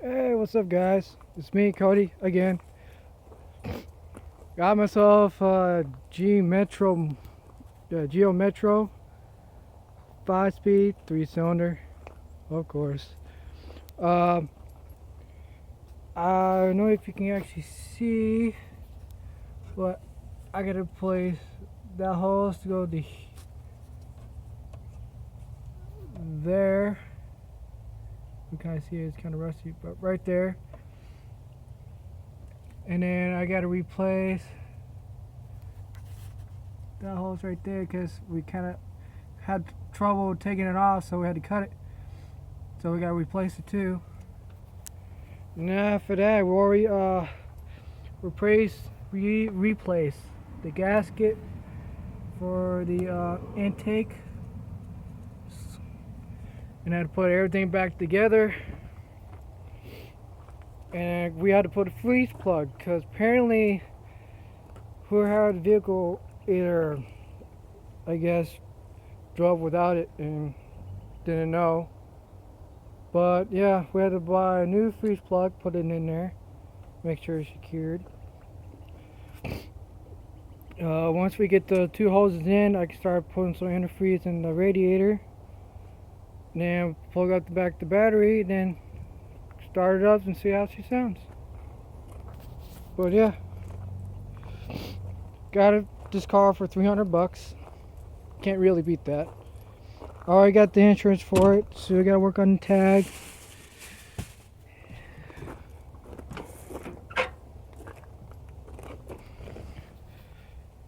Hey, what's up, guys? It's me, Cody, again. Got myself a Geo Metro, 5-speed, 3-cylinder, of course. Um, I don't know if you can actually see, but I gotta place that hose to go to there. You can kind of see it, it's kind of rusty, but right there. And then I gotta replace that hose right there because we kind of had trouble taking it off, so we had to cut it. So we gotta replace it too. Now for that, we already replace the gasket for the intake, and I had to put everything back together. And we had to put a freeze plug because apparently whoever had the vehicle either, I guess, drove without it and didn't know. But yeah, we had to buy a new freeze plug, put it in there, make sure it's secured. Once we get the two hoses in, I can start putting some antifreeze in the radiator. Then plug up the battery, then start it up and see how she sounds. But yeah, got this car for $300. Can't really beat that. Already got the insurance for it, so we gotta work on the tag.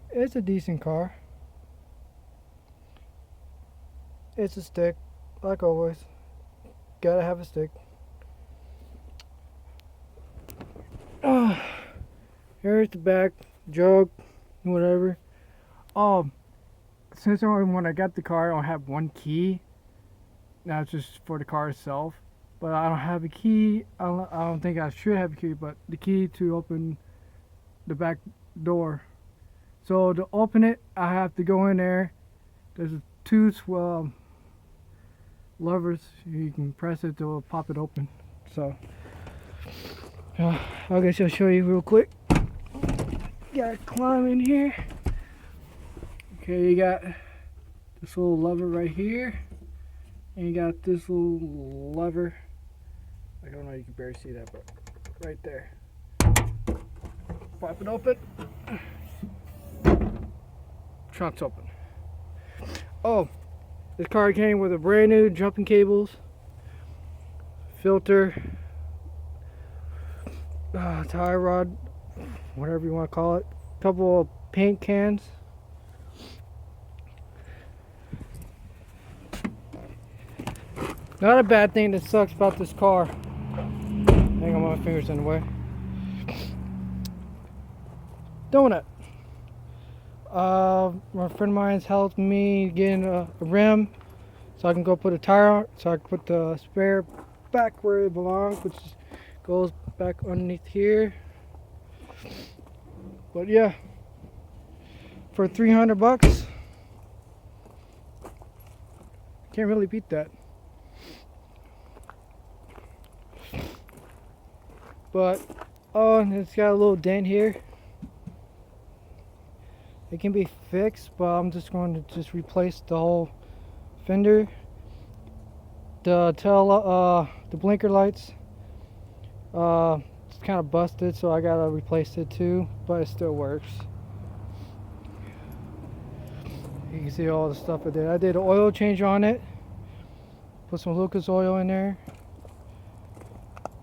It's a decent car. It's a stick, like always. Gotta have a stick. Here's the back jug, whatever. Since when I got the car, I don't have one key. That's just for the car itself. But I don't have a key. I don't think I should have a key, but the key to open the back door. So to open it, I have to go in there. There's two levers. You can press it to pop it open. So I guess I'll show you real quick. Gotta climb in here. Okay, you got this little lever right here, and you got this little lever. I don't know, you can barely see that, but right there. Pop it open. Trunk's open. Oh, this car came with a brand new jumping cables, filter, tie rod, whatever you want to call it, couple of paint cans. Not a bad thing that sucks about this car. Hang on, my fingers in the way. Donut. My friend of mine's helped me get a rim so I can go put a tire on, so I can put the spare back where it belongs, which goes back underneath here. But yeah, for $300, can't really beat that. But it's got a little dent here. It can be fixed, but I'm just going to replace the whole fender. The blinker lights, it's kind of busted, so I gotta replace it too, but it still works. You can see all the stuff I did. I did an oil change on it, put some Lucas oil in there.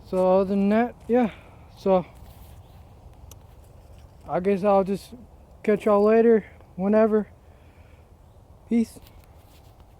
So other than that, yeah, so I guess I'll just catch y'all later, whenever. Peace.